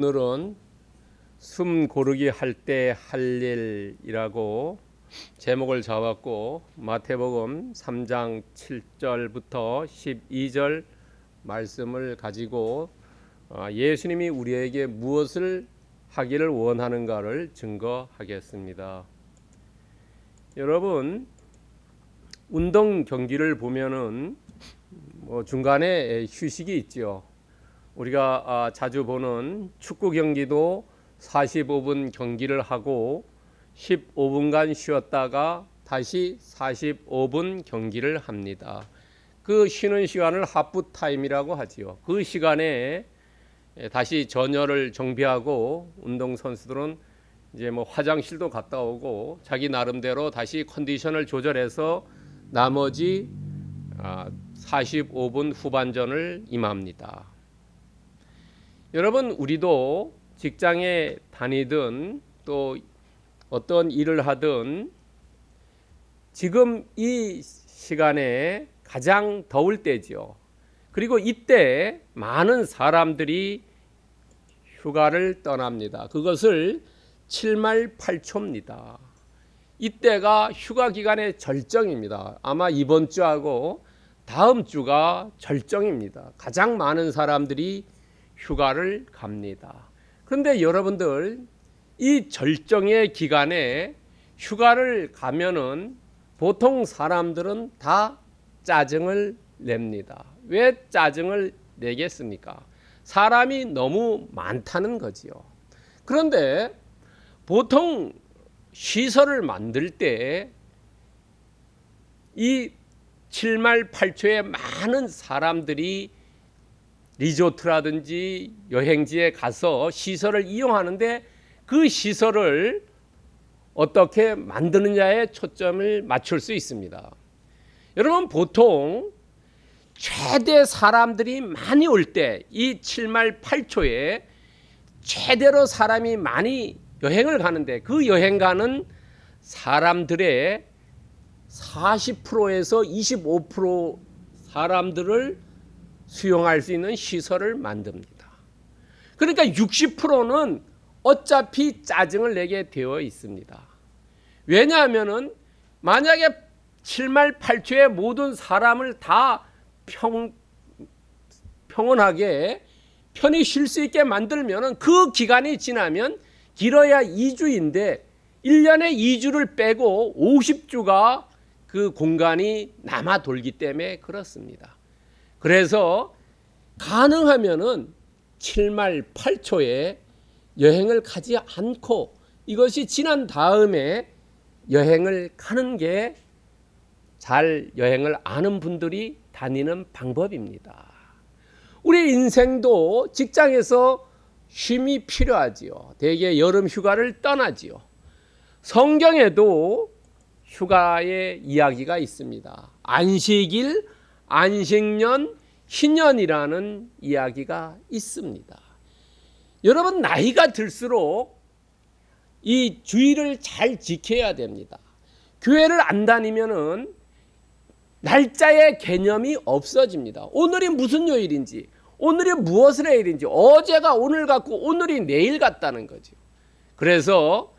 오늘은 숨 고르기 할 때 할 일이라고 제목을 잡았고, 마태복음 3장 7절부터 12절 말씀을 가지고 예수님이 우리에게 무엇을 하기를 원하는가를 증거하겠습니다. 여러분, 운동 경기를 보면은 중간에 휴식이 있죠. 우리가 자주 보는 축구 경기도 45분 경기를 하고 15분간 쉬었다가 다시 45분 경기를 합니다. 그 쉬는 시간을 하프 타임이라고 하지요. 그 시간에 다시 전열을 정비하고 운동 선수들은 이제 화장실도 갔다 오고 자기 나름대로 다시 컨디션을 조절해서 나머지 45분 후반전을 임합니다. 여러분, 우리도 직장에 다니든 또 어떤 일을 하든 지금 이 시간에 가장 더울 때죠. 그리고 이때 많은 사람들이 휴가를 떠납니다. 그것을 7말 8초입니다. 이때가 휴가 기간의 절정입니다. 아마 이번 주하고 다음 주가 절정입니다. 가장 많은 사람들이 휴가를 갑니다. 그런데 여러분들, 이 절정의 기간에 휴가를 가면은 보통 사람들은 다 짜증을 냅니다. 왜 짜증을 내겠습니까? 사람이 너무 많다는 거지요. 그런데 보통 시설을 만들 때 이 7말 8초에 많은 사람들이 리조트라든지 여행지에 가서 시설을 이용하는데 그 시설을 어떻게 만드느냐에 초점을 맞출 수 있습니다. 여러분, 보통 최대 사람들이 많이 올 때 이 7말 8초에 최대로 사람이 많이 여행을 가는데 그 여행 가는 사람들의 40%에서 25% 사람들을 수용할 수 있는 시설을 만듭니다. 그러니까 60%는 어차피 짜증을 내게 되어 있습니다. 왜냐하면 만약에 7말 8초에 모든 사람을 다 평온하게 편히 쉴 수 있게 만들면 그 기간이 지나면 길어야 2주인데 1년에 2주를 빼고 50주가 그 공간이 남아 돌기 때문에 그렇습니다. 그래서 가능하면은 7말 8초에 여행을 가지 않고 이것이 지난 다음에 여행을 가는 게 잘 여행을 아는 분들이 다니는 방법입니다. 우리 인생도 직장에서 쉼이 필요하지요. 대개 여름 휴가를 떠나지요. 성경에도 휴가의 이야기가 있습니다. 안식일, 안식년, 희년이라는 이야기가 있습니다. 여러분, 나이가 들수록 이 주의를 잘 지켜야 됩니다. 교회를 안 다니면은 날짜의 개념이 없어집니다. 오늘이 무슨 요일인지, 오늘이 무엇을 해야 일인지, 어제가 오늘 같고 오늘이 내일 같다는 거죠. 그래서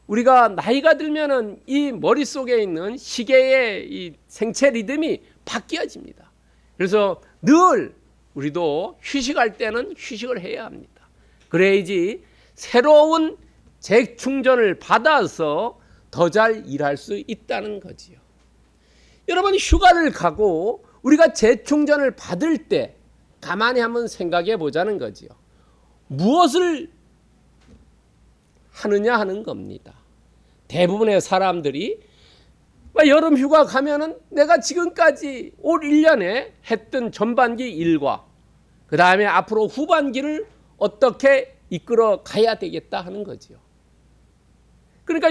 우리가 나이가 들면은 이 머릿속에 있는 시계의 이 생체 리듬이 바뀌어집니다. 그래서 늘 우리도 휴식할 때는 휴식을 해야 합니다. 그래야지 새로운 재충전을 받아서 더 잘 일할 수 있다는 거지요. 여러분, 휴가를 가고 우리가 재충전을 받을 때 가만히 한번 생각해 보자는 거지요. 무엇을 하느냐 하는 겁니다. 대부분의 사람들이 여름 휴가 가면은 내가 지금까지 올 1년에 했던 전반기 일과 그 다음에 앞으로 후반기를 어떻게 이끌어 가야 되겠다 하는 거지요. 그러니까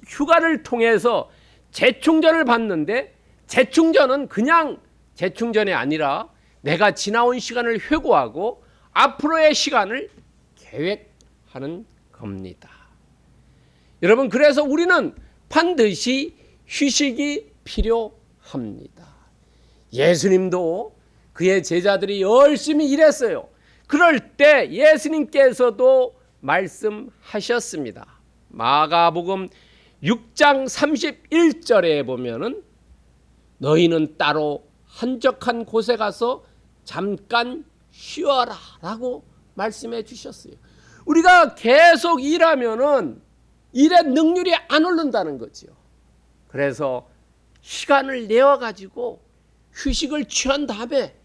휴가를 통해서 재충전을 받는데 재충전은 그냥 재충전이 아니라 내가 지나온 시간을 회고하고 앞으로의 시간을 계획하는 겁니다. 여러분, 그래서 우리는 반드시 휴식이 필요합니다. 예수님도 그의 제자들이 열심히 일했어요. 그럴 때 예수님께서도 말씀하셨습니다. 마가복음 6장 31절에 보면은 너희는 따로 한적한 곳에 가서 잠깐 쉬어라 라고 말씀해 주셨어요. 우리가 계속 일하면은 일의 능률이 안 오른다는 거죠. 그래서 시간을 내어 가지고 휴식을 취한 다음에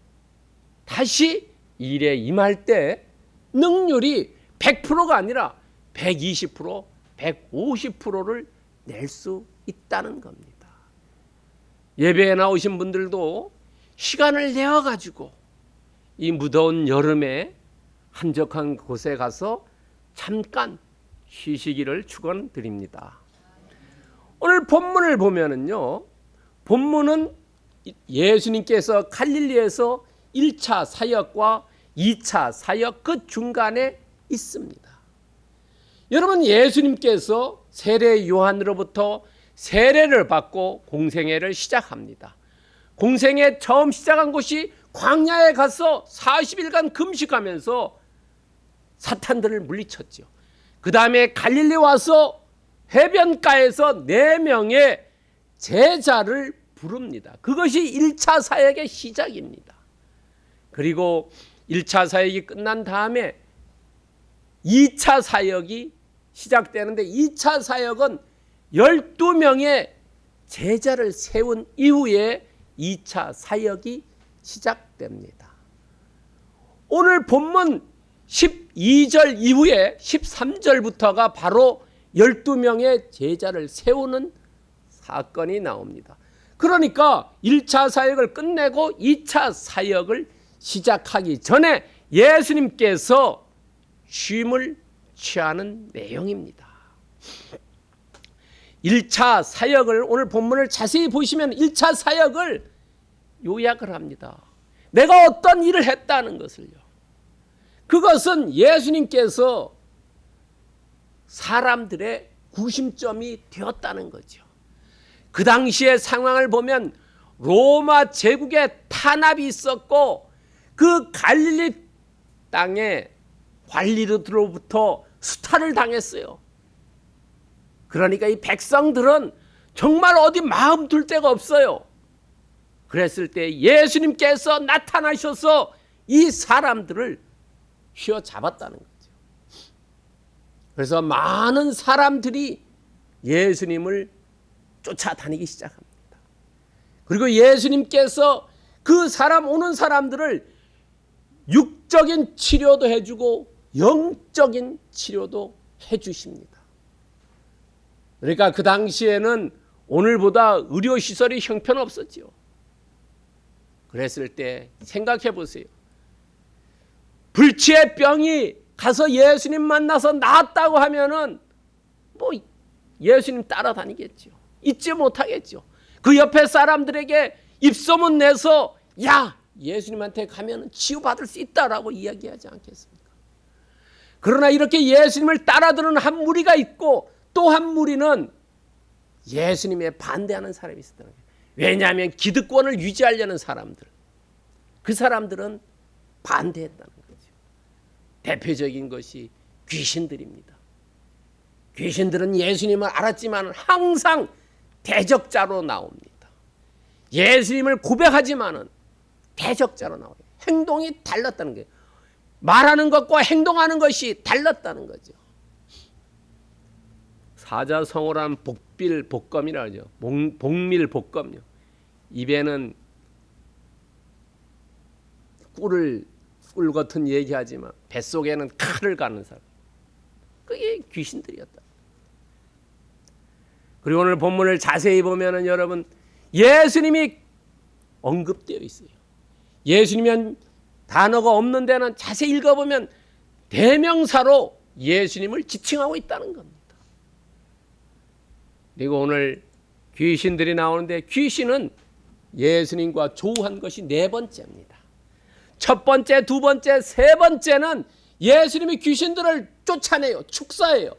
다시 일에 임할 때 능률이 100%가 아니라 120%, 150%를 낼 수 있다는 겁니다. 예배에 나오신 분들도 시간을 내어 가지고 이 무더운 여름에 한적한 곳에 가서 잠깐 쉬시기를 축원드립니다. 오늘 본문을 보면은요, 본문은 예수님께서 갈릴리에서 1차 사역과 2차 사역 그 중간에 있습니다. 여러분, 예수님께서 세례 요한으로부터 세례를 받고 공생애를 시작합니다. 공생애 처음 시작한 곳이 광야에 가서 40일간 금식하면서 사탄들을 물리쳤죠. 그 다음에 갈릴리 와서 해변가에서 4명의 제자를 부릅니다. 그것이 1차 사역의 시작입니다. 그리고 1차 사역이 끝난 다음에 2차 사역이 시작되는데 2차 사역은 12명의 제자를 세운 이후에 2차 사역이 시작됩니다. 오늘 본문 12절 이후에 13절부터가 바로 12명의 제자를 세우는 사건이 나옵니다. 그러니까 1차 사역을 끝내고 2차 사역을 시작하기 전에 예수님께서 쉼을 취하는 내용입니다. 1차 사역을 오늘 본문을 자세히 보시면 1차 사역을 요약을 합니다. 내가 어떤 일을 했다는 것을요. 그것은 예수님께서 사람들의 구심점이 되었다는 거죠. 그 당시의 상황을 보면 로마 제국의 탄압이 있었고 그 갈릴리 땅에 관리들로부터 수탈을 당했어요. 그러니까 이 백성들은 정말 어디 마음 둘 데가 없어요. 그랬을 때 예수님께서 나타나셔서 이 사람들을 휘어잡았다는 거죠. 그래서 많은 사람들이 예수님을 쫓아다니기 시작합니다. 그리고 예수님께서 그 사람 오는 사람들을 육적인 치료도 해주고 영적인 치료도 해주십니다. 그러니까 그 당시에는 오늘보다 의료시설이 형편없었죠. 그랬을 때 생각해 보세요. 불치의 병이 가서 예수님 만나서 나았다고 하면은 뭐 예수님 따라다니겠죠. 잊지 못하겠죠. 그 옆에 사람들에게 입소문 내서 야, 예수님한테 가면 치유받을 수 있다라고 이야기하지 않겠습니까? 그러나 이렇게 예수님을 따라드는 한 무리가 있고 또 한 무리는 예수님에 반대하는 사람이 있었다는 거예요. 왜냐하면 기득권을 유지하려는 사람들, 그 사람들은 반대했다는 거죠. 대표적인 것이 귀신들입니다. 귀신들은 예수님을 알았지만 항상 대적자로 나옵니다. 예수님을 고백하지만은 대적자로 나와요. 행동이 달랐다는 거예요. 말하는 것과 행동하는 것이 달랐다는 거죠. 사자성어란 복빌복검이라 하죠. 복밀복검요. 입에는 꿀 같은 얘기하지만 뱃속에는 칼을 가는 사람. 그게 귀신들이었다. 그리고 오늘 본문을 자세히 보면은 여러분 예수님이 언급되어 있어요. 예수님은 단어가 없는 데는 자세히 읽어보면 대명사로 예수님을 지칭하고 있다는 겁니다. 그리고 오늘 귀신들이 나오는데 귀신은 예수님과 조우한 것이 4번째입니다. 첫 번째, 두 번째, 세 번째는 예수님이 귀신들을 쫓아내요. 축사해요.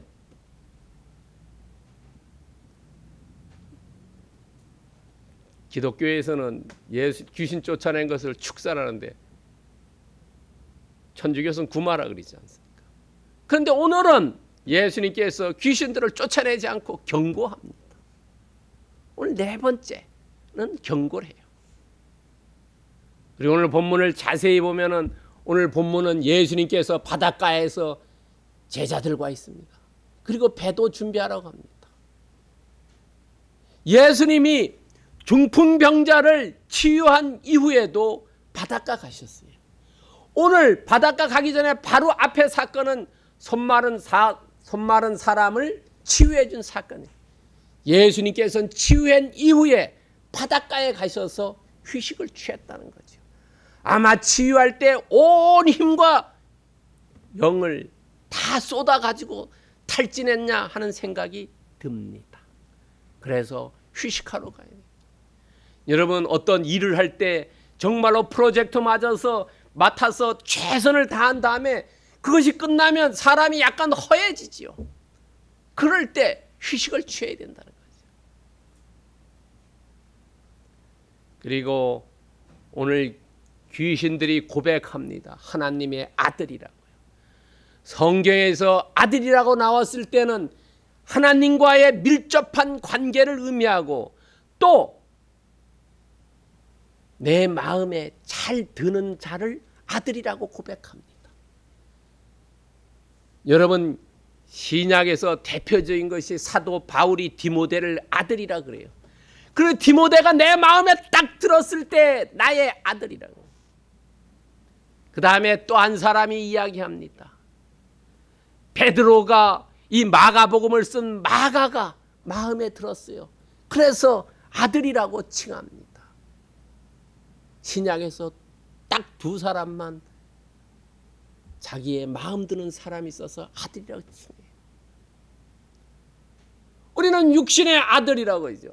기독교에서는 귀신 쫓아낸 것을 축사라는데 천주교에서는 구마라 그러지 않습니까? 그런데 오늘은 예수님께서 귀신들을 쫓아내지 않고 경고합니다. 오늘 네 번째는 경고를 해요. 그리고 오늘 본문을 자세히 보면은 오늘 본문은 예수님께서 바닷가에서 제자들과 있습니다. 그리고 배도 준비하라고 합니다. 예수님이 중풍병자를 치유한 이후에도 바닷가 가셨어요. 오늘 바닷가 가기 전에 바로 앞에 사건은 손 마른 사람을 치유해 준 사건이에요. 예수님께서는 치유한 이후에 바닷가에 가셔서 휴식을 취했다는 거죠. 아마 치유할 때 온 힘과 영을 다 쏟아가지고 탈진했냐 하는 생각이 듭니다. 그래서 휴식하러 가야 돼요. 여러분, 어떤 일을 할 때 정말로 프로젝트 맡아서 최선을 다한 다음에 그것이 끝나면 사람이 약간 허해지지요. 그럴 때 휴식을 취해야 된다는 거죠. 그리고 오늘 귀신들이 고백합니다. 하나님의 아들이라고요. 성경에서 아들이라고 나왔을 때는 하나님과의 밀접한 관계를 의미하고 또 내 마음에 잘 드는 자를 아들이라고 고백합니다. 여러분, 신약에서 대표적인 것이 사도 바울이 디모데를 아들이라 그래요. 그리고 디모데가 내 마음에 딱 들었을 때 나의 아들이라고. 그 다음에 또 한 사람이 이야기합니다. 베드로가 이 마가복음을 쓴 마가가 마음에 들었어요. 그래서 아들이라고 칭합니다. 신약에서 딱 두 사람만 자기의 마음 드는 사람이 있어서 아들이라고 칭해요. 우리는 육신의 아들이라고 하죠.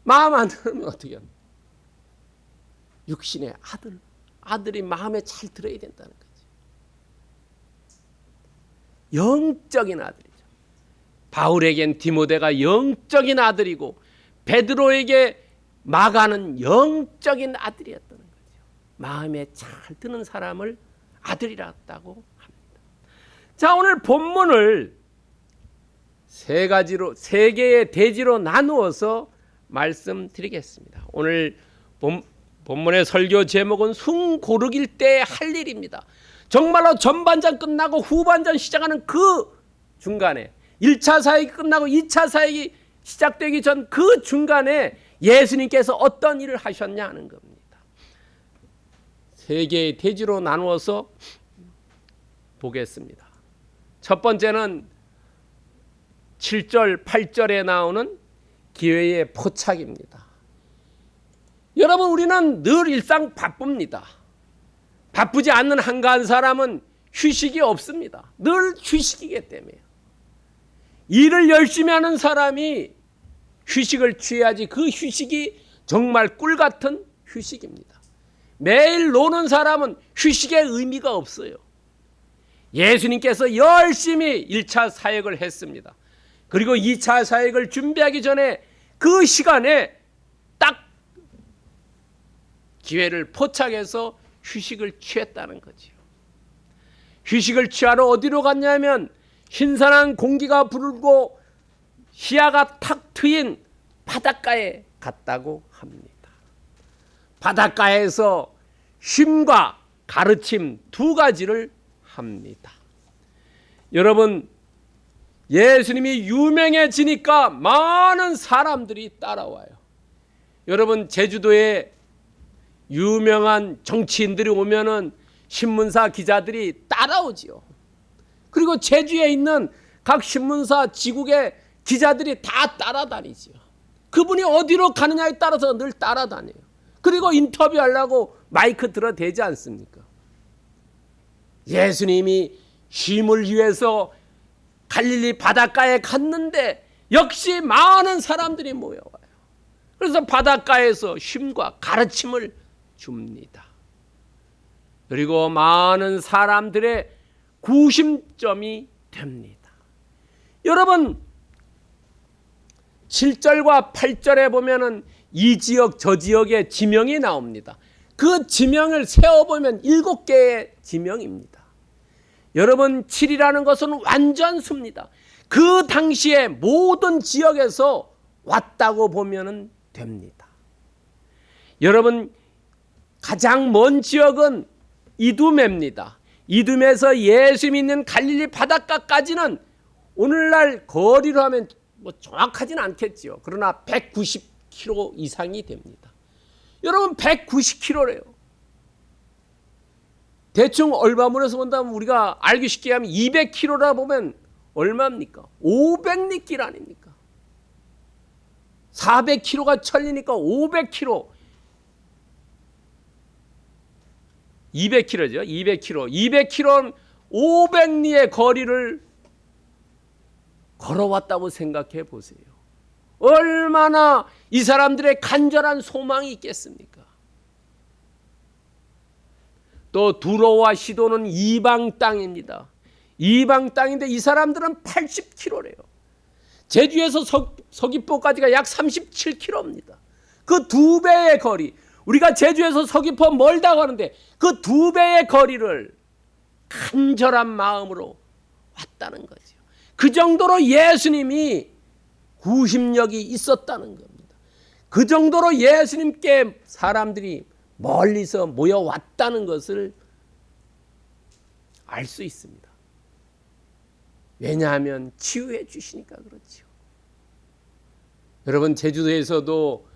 마음 안 들으면 어떻게 합니까? 육신의 아들이 마음에 잘 들어야 된다는 거죠. 영적인 아들이죠. 바울에겐 디모데가 영적인 아들이고 베드로에게 마가는 영적인 아들이었다는 거죠. 마음에 잘 드는 사람을 아들이라고 합니다. 자, 오늘 본문을 세 개의 대지로 나누어서 말씀드리겠습니다. 오늘 본문의 설교 제목은 숨 고르길 때 할 일입니다. 정말로 전반전 끝나고 후반전 시작하는 그 중간에 1차 사역이 끝나고 2차 사역이 시작되기 전 그 중간에 예수님께서 어떤 일을 하셨냐 하는 겁니다. 세 개의 대지로 나누어서 보겠습니다. 첫 번째는 7절, 8절에 나오는 기회의 포착입니다. 여러분, 우리는 늘 일상 바쁩니다. 바쁘지 않는 한가한 사람은 휴식이 없습니다. 늘 휴식이기 때문에. 일을 열심히 하는 사람이 휴식을 취해야지 그 휴식이 정말 꿀 같은 휴식입니다. 매일 노는 사람은 휴식의 의미가 없어요. 예수님께서 열심히 1차 사역을 했습니다. 그리고 2차 사역을 준비하기 전에 그 시간에 딱 기회를 포착해서 휴식을 취했다는 거죠. 휴식을 취하러 어디로 갔냐면 신선한 공기가 불고 시야가 탁 트인 바닷가에 갔다고 합니다. 바닷가에서 쉼과 가르침 두 가지를 합니다. 여러분, 예수님이 유명해지니까 많은 사람들이 따라와요. 여러분, 제주도에 유명한 정치인들이 오면은 신문사 기자들이 따라오지요. 그리고 제주에 있는 각 신문사 지국의 기자들이 다 따라다니지요. 그분이 어디로 가느냐에 따라서 늘 따라다녀요. 그리고 인터뷰하려고 마이크 들어대지 않습니까? 예수님이 쉼을 위해서 갈릴리 바닷가에 갔는데 역시 많은 사람들이 모여와요. 그래서 바닷가에서 쉼과 가르침을 줍니다. 그리고 많은 사람들의 구심점이 됩니다. 여러분, 7절과 8절에 보면은 이 지역 저 지역의 지명이 나옵니다. 그 지명을 세어보면 7개의 지명입니다. 여러분 7이라는 것은 완전 수입니다. 그 당시에 모든 지역에서 왔다고 보면 됩니다. 여러분 가장 먼 지역은 이두메입니다. 이두메에서 예수 믿는 갈릴리 바닷가까지는 오늘날 거리로 하면 뭐 정확하지는 않겠죠. 그러나 190km 이상이 됩니다. 여러분 190km래요. 대충 얼마문에서 본다면 우리가 알기 쉽게 하면 200km라 보면 얼마입니까? 500리길 아닙니까? 400km가 천리니까 500km. 200km죠. 200km. 200km는 500리의 거리를 걸어왔다고 생각해 보세요. 얼마나 이 사람들의 간절한 소망이 있겠습니까? 또 두로와 시도는 이방 땅입니다. 이방 땅인데 이 사람들은 80km래요. 제주에서 서귀포까지가 약 37km입니다. 그 두 배의 거리, 우리가 제주에서 서귀포 멀다고 하는데 그 두 배의 거리를 간절한 마음으로 왔다는 거죠. 그 정도로 예수님이 구심력이 있었다는 겁니다. 그 정도로 예수님께 사람들이 멀리서 모여왔다는 것을 알 수 있습니다. 왜냐하면 치유해 주시니까 그렇죠. 여러분 제주도에서도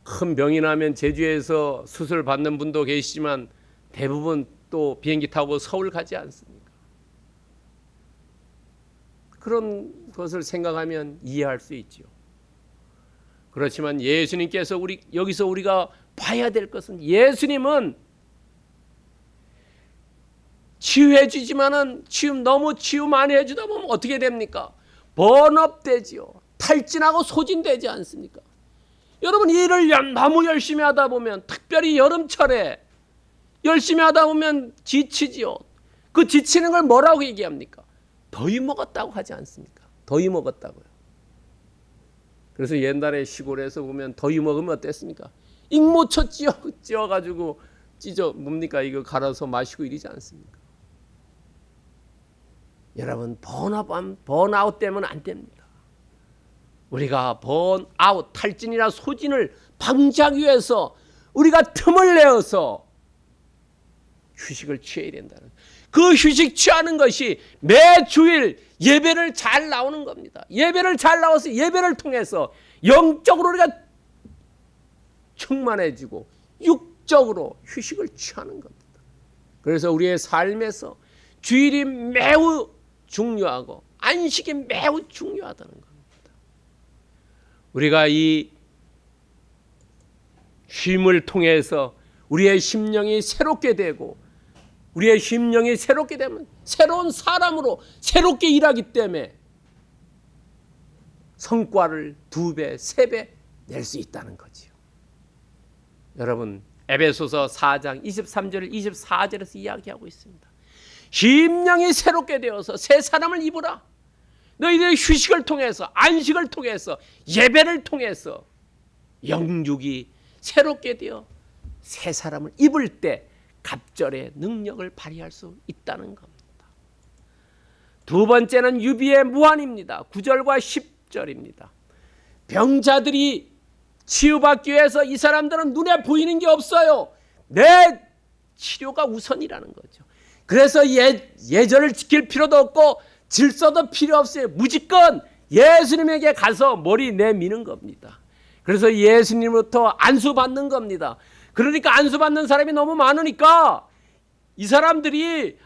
큰 병이 나면 제주에서 수술 받는 분도 계시지만 대부분 또 비행기 타고 서울 가지 않습니까? 그런 것을 생각하면 이해할 수 있죠. 그렇지만 예수님께서 여기서 우리가 봐야 될 것은 예수님은 치유해 주지만은 너무 치유 많이 해주다 보면 어떻게 됩니까? 번업되지요. 탈진하고 소진되지 않습니까? 여러분 일을 너무 열심히 하다 보면 특별히 여름철에 열심히 하다 보면 지치지요. 그 지치는 걸 뭐라고 얘기합니까? 더위 먹었다고 하지 않습니까? 더위 먹었다고요. 그래서 옛날에 시골에서 보면 더위 먹으면 어땠습니까? 익모초 찧어가지고 뭡니까? 이거 갈아서 마시고 이러지 않습니까? 여러분 번아웃 되면 안 됩니다. 우리가 번아웃, 탈진이나 소진을 방지하기 위해서 우리가 틈을 내어서 휴식을 취해야 된다는, 그 휴식 취하는 것이 매 주일 예배를 잘 나오는 겁니다. 예배를 잘 나와서 예배를 통해서 영적으로 우리가 충만해지고 육적으로 휴식을 취하는 겁니다. 그래서 우리의 삶에서 주일이 매우 중요하고 안식이 매우 중요하다는 겁니다. 우리가 이 쉼을 통해서 우리의 심령이 새롭게 되고, 우리의 심령이 새롭게 되면 새로운 사람으로 새롭게 일하기 때문에 성과를 2배, 3배 낼 수 있다는 거지요. 여러분 에베소서 4장 23절 24절에서 이야기하고 있습니다. 심령이 새롭게 되어서 새 사람을 입으라. 너희들의 휴식을 통해서, 안식을 통해서, 예배를 통해서 영육이 새롭게 되어 새 사람을 입을 때 갑절의 능력을 발휘할 수 있다는 겁니다. 두 번째는 유비의 무한입니다. 9절과 10절입니다. 병자들이 치유받기 위해서 이 사람들은 눈에 보이는 게 없어요. 내 치료가 우선이라는 거죠. 그래서 예절을 지킬 필요도 없고 질서도 필요 없어요. 무조건 예수님에게 가서 머리 내미는 겁니다. 그래서 예수님으로부터 안수받는 겁니다. 그러니까 안수받는 사람이 너무 많으니까 이 사람들이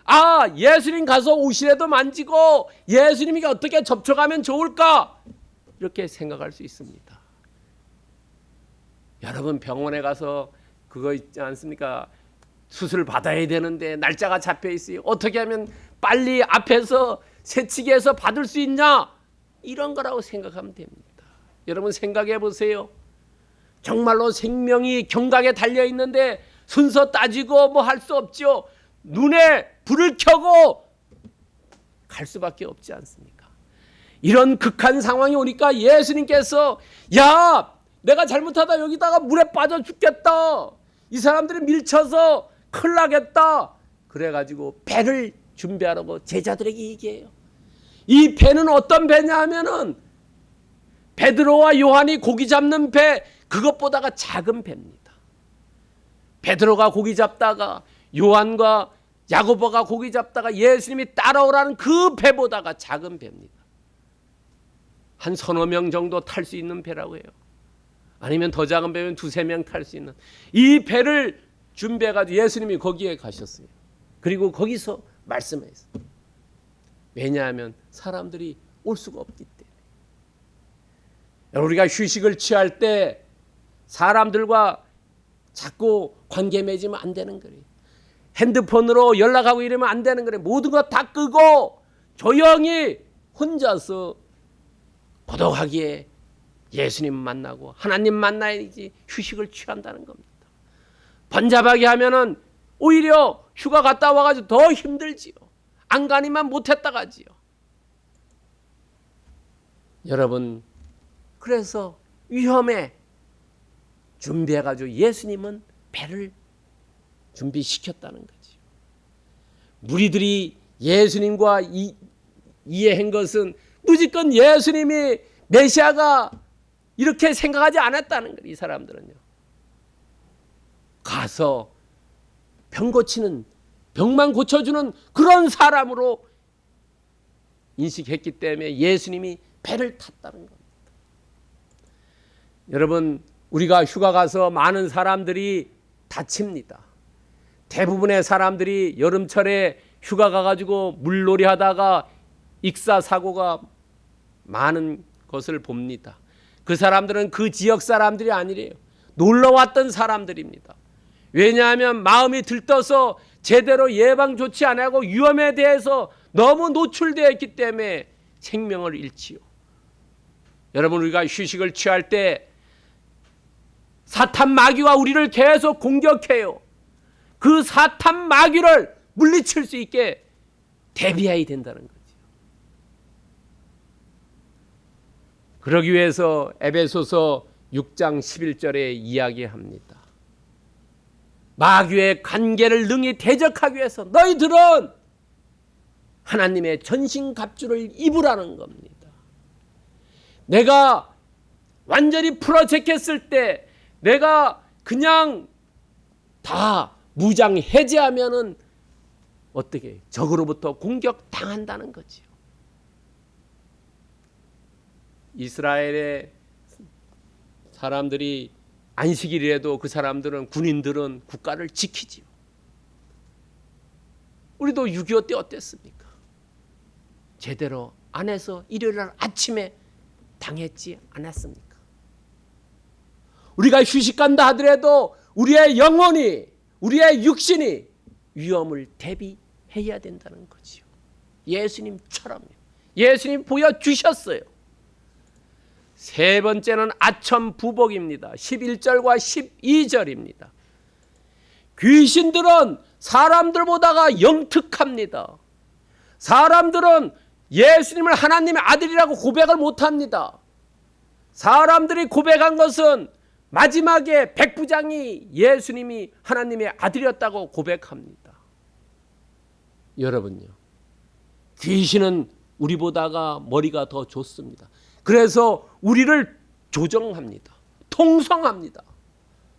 예수님 가서 옷이라도 만지고 예수님에게 어떻게 접촉하면 좋을까? 이렇게 생각할 수 있습니다. 여러분 병원에 가서 그거 있지 않습니까? 수술 받아야 되는데 날짜가 잡혀 있어요. 어떻게 하면 빨리 앞에서 새치기해서 받을 수 있냐? 이런 거라고 생각하면 됩니다. 여러분 생각해 보세요. 정말로 생명이 경각에 달려 있는데 순서 따지고 뭐 할 수 없죠. 눈에 불을 켜고 갈 수밖에 없지 않습니까? 이런 극한 상황이 오니까 예수님께서 내가 잘못하다 여기다가 물에 빠져 죽겠다. 이 사람들이 밀쳐서 큰일 나겠다. 그래가지고 배를 준비하라고 제자들에게 얘기해요. 이 배는 어떤 배냐 하면은 베드로와 요한이 고기 잡는 배, 그것보다가 작은 배입니다. 베드로가 고기 잡다가 요한과 야고보가 고기 잡다가 예수님이 따라오라는 그 배보다가 작은 배입니다. 한 서너 명 정도 탈 수 있는 배라고 해요. 아니면 더 작은 배면 두세 명 탈 수 있는 이 배를 준비해가지고 예수님이 거기에 가셨어요. 그리고 거기서 말씀하셨어요. 왜냐하면 사람들이 올 수가 없기 때문에. 우리가 휴식을 취할 때 사람들과 자꾸 관계 맺으면 안 되는 거예요. 핸드폰으로 연락하고 이러면 안 되는 거예요. 모든 거 다 끄고 조용히 혼자서 고독하게 예수님 만나고 하나님 만나야지 휴식을 취한다는 겁니다. 번잡하게 하면은 오히려 휴가 갔다 와가지고 더 힘들지요. 안간히만 못했다 가지요. 여러분, 그래서 위험에 준비해가지고 예수님은 배를 준비시켰다는 거죠. 무리들이 예수님과 이해한 것은 무조건 예수님이 메시아가 이렇게 생각하지 않았다는 거예요. 이 사람들은요. 가서 병 고치는, 병만 고쳐주는 그런 사람으로 인식했기 때문에 예수님이 배를 탔다는 겁니다. 여러분, 우리가 휴가 가서 많은 사람들이 다칩니다. 대부분의 사람들이 여름철에 휴가 가가지고 물놀이 하다가 익사 사고가 많은 것을 봅니다. 그 사람들은 그 지역 사람들이 아니래요. 놀러 왔던 사람들입니다. 왜냐하면 마음이 들떠서 제대로 예방 조치 안 하고 위험에 대해서 너무 노출되어 있기 때문에 생명을 잃지요. 여러분, 우리가 휴식을 취할 때 사탄 마귀가 우리를 계속 공격해요. 그 사탄 마귀를 물리칠 수 있게 대비해야 된다는 거죠. 그러기 위해서 에베소서 6장 11절에 이야기합니다. 마귀의 관계를 능히 대적하기 위해서 너희들은 하나님의 전신갑주를 입으라는 겁니다. 내가 완전히 풀어제꼈을 때 내가 그냥 다 무장 해제하면은 어떻게 적으로부터 공격당한다는 거지요. 이스라엘의 사람들이 안식일이라도 그 사람들은 군인들은 국가를 지키지요. 우리도 6.25 때 어땠습니까? 제대로 안 해서 일요일날 아침에 당했지 않았습니까? 우리가 휴식 간다 하더라도 우리의 영혼이, 우리의 육신이 위험을 대비해야 된다는 거지요. 예수님처럼요. 예수님 보여주셨어요. 세 번째는 아첨부복입니다. 11절과 12절입니다. 귀신들은 사람들보다가 영특합니다. 사람들은 예수님을 하나님의 아들이라고 고백을 못합니다. 사람들이 고백한 것은 마지막에 백부장이 예수님이 하나님의 아들이었다고 고백합니다. 여러분요, 귀신은 우리보다가 머리가 더 좋습니다. 그래서 우리를 조정합니다. 통성합니다.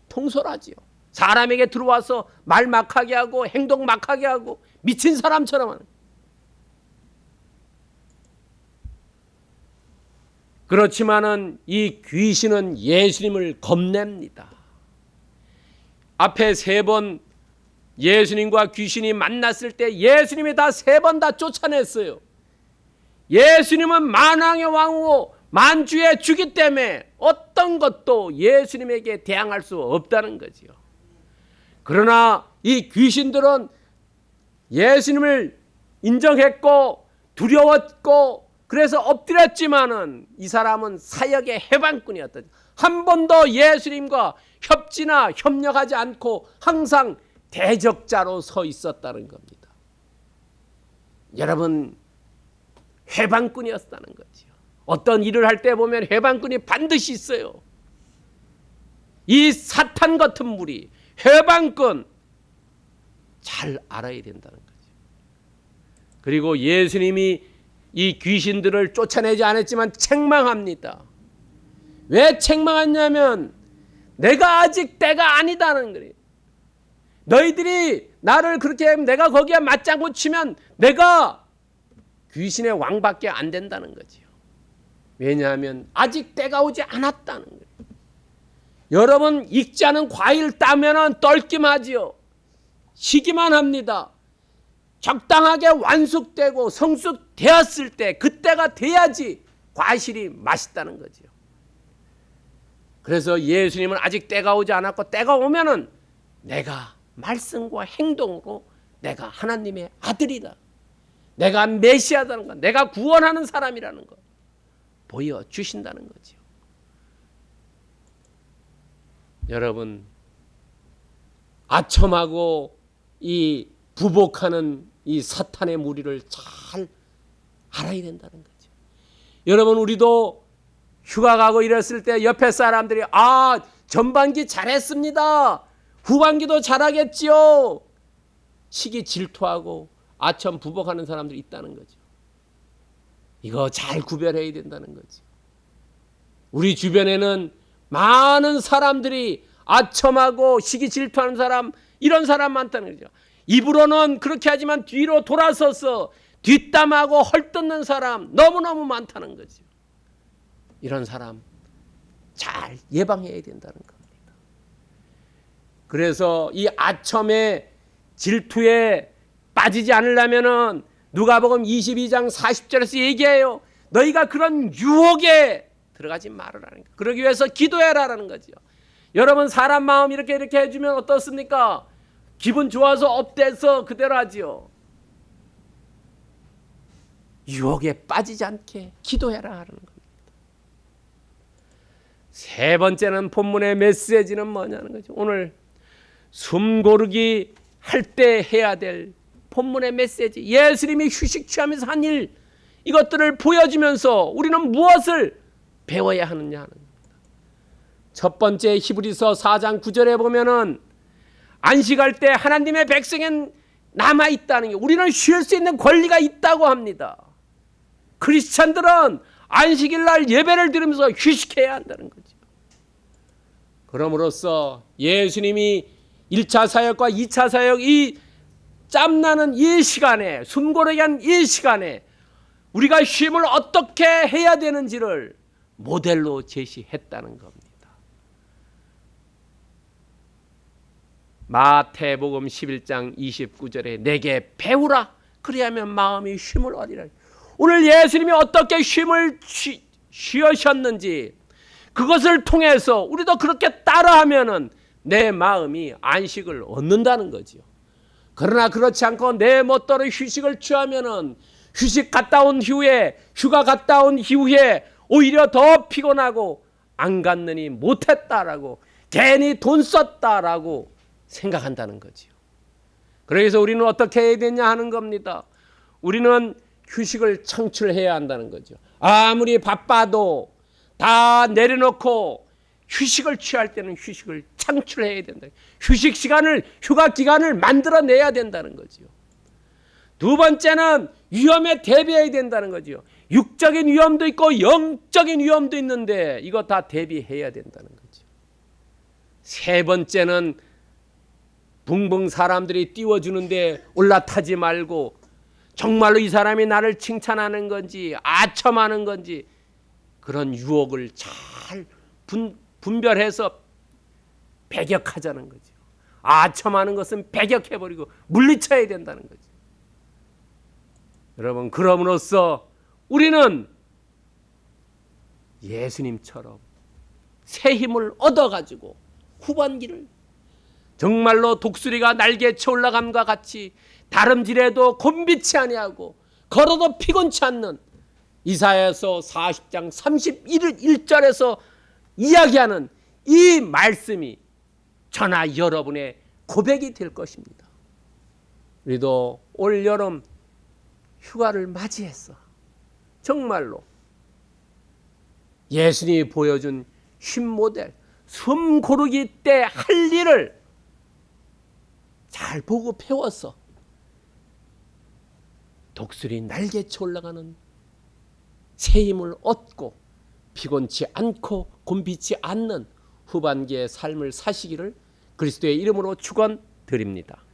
통솔하지요. 사람에게 들어와서 말 막하게 하고 행동 막하게 하고 미친 사람처럼 하는. 그렇지만은 이 귀신은 예수님을 겁냅니다. 앞에 세 번 예수님과 귀신이 만났을 때 예수님이 다 세 번 다 쫓아냈어요. 예수님은 만왕의 왕이고 만주의 주기 때문에 어떤 것도 예수님에게 대항할 수 없다는 거지요. 그러나 이 귀신들은 예수님을 인정했고 두려웠고 그래서 엎드렸지만은 이 사람은 사역의 해방꾼이었다. 한 번도 예수님과 협지나 협력하지 않고 항상 대적자로 서 있었다는 겁니다. 여러분, 해방꾼이었다는 거지요. 어떤 일을 할 때 보면 해방꾼이 반드시 있어요. 이 사탄 같은 무리, 해방꾼 잘 알아야 된다는 거죠. 그리고 예수님이 이 귀신들을 쫓아내지 않았지만 책망합니다. 왜 책망했냐면 내가 아직 때가 아니다는 거예요. 너희들이 나를 그렇게 하면 내가 거기에 맞장구 치면 내가 귀신의 왕밖에 안 된다는 거지요. 왜냐하면 아직 때가 오지 않았다는 거예요. 여러분 익지 않은 과일 따면은 떨기만하지요. 시기만 합니다. 적당하게 완숙되고 성숙되었을 때 그때가 돼야지 과실이 맛있다는 거지요. 그래서 예수님은 아직 때가 오지 않았고 때가 오면은 내가 말씀과 행동으로 내가 하나님의 아들이다. 내가 메시아다는 것, 내가 구원하는 사람이라는 것 보여주신다는 거지요. 여러분 아첨하고 이 부복하는 이 사탄의 무리를 잘 알아야 된다는 거죠. 여러분 우리도 휴가 가고 이랬을 때 옆에 사람들이 전반기 잘했습니다. 후반기도 잘하겠지요. 시기 질투하고 아첨 부복하는 사람들이 있다는 거죠. 이거 잘 구별해야 된다는 거죠. 우리 주변에는 많은 사람들이 아첨하고 시기 질투하는 사람, 이런 사람 많다는 거죠. 입으로는 그렇게 하지만 뒤로 돌아서서 뒷담하고 헐뜯는 사람 너무너무 많다는 거죠. 이런 사람 잘 예방해야 된다는 겁니다. 그래서 이 아첨의 질투에 빠지지 않으려면은 누가복음 22장 40절에서 얘기해요. 너희가 그런 유혹에 들어가지 말으라는 거. 그러기 위해서 기도해라라는 거죠. 여러분 사람 마음 이렇게 해주면 어떻습니까? 기분 좋아서 업돼서 그대로 하지요. 유혹에 빠지지 않게 기도해라 하는 겁니다. 세 번째는 본문의 메시지는 뭐냐는 거죠. 오늘 숨 고르기 할 때 해야 될 본문의 메시지, 예수님이 휴식 취하면서 한 일, 이것들을 보여주면서 우리는 무엇을 배워야 하느냐 하는 겁니다. 첫 번째 히브리서 4장 9절에 보면은 안식할 때 하나님의 백성은 남아있다는 게, 우리는 쉴 수 있는 권리가 있다고 합니다. 크리스찬들은 안식일 날 예배를 드리면서 휴식해야 한다는 거죠. 그럼으로써 예수님이 1차 사역과 2차 사역, 이 짬나는 이 시간에, 숨고르게 한 이 시간에 우리가 쉼을 어떻게 해야 되는지를 모델로 제시했다는 겁니다. 마태복음 11장 29절에 내게 배우라, 그리하면 마음이 쉼을 얻으리라. 오늘 예수님이 어떻게 쉼을 쉬으셨는지 그것을 통해서 우리도 그렇게 따라하면은 내 마음이 안식을 얻는다는 거지요. 그러나 그렇지 않고 내 멋대로 휴식을 취하면은 휴식 갔다 온 후에, 휴가 갔다 온 이후에 오히려 더 피곤하고 안 갔느니 못했다라고, 괜히 돈 썼다라고 생각한다는 거지요. 그래서 우리는 어떻게 해야 되냐 하는 겁니다. 우리는 휴식을 창출해야 한다는 거죠. 아무리 바빠도 다 내려놓고 휴식을 취할 때는 휴식을 창출해야 된다. 휴식 시간을, 휴가 기간을 만들어내야 된다는 거죠. 두 번째는 위험에 대비해야 된다는 거죠. 육적인 위험도 있고 영적인 위험도 있는데 이거 다 대비해야 된다는 거죠. 세 번째는 붕붕 사람들이 띄워주는데 올라타지 말고 정말로 이 사람이 나를 칭찬하는 건지 아첨하는 건지 그런 유혹을 잘 분별해서 배격하자는 거죠. 아첨하는 것은 배격해버리고 물리쳐야 된다는 거죠. 여러분, 그럼으로써 우리는 예수님처럼 새 힘을 얻어가지고 후반기를 정말로 독수리가 날개쳐 올라감과 같이 다름질해도 곤비치 아니하고 걸어도 피곤치 않는 이사야서 40장 31절에서 이야기하는 이 말씀이 저나 여러분의 고백이 될 것입니다. 우리도 올 여름 휴가를 맞이해서 정말로 예수님이 보여준 쉼 모델, 숨 고르기 때 할 일을 잘 보고 배워서 독수리 날개쳐 올라가는 새 힘을 얻고 피곤치 않고 곤비치 않는 후반기의 삶을 사시기를 그리스도의 이름으로 축원드립니다.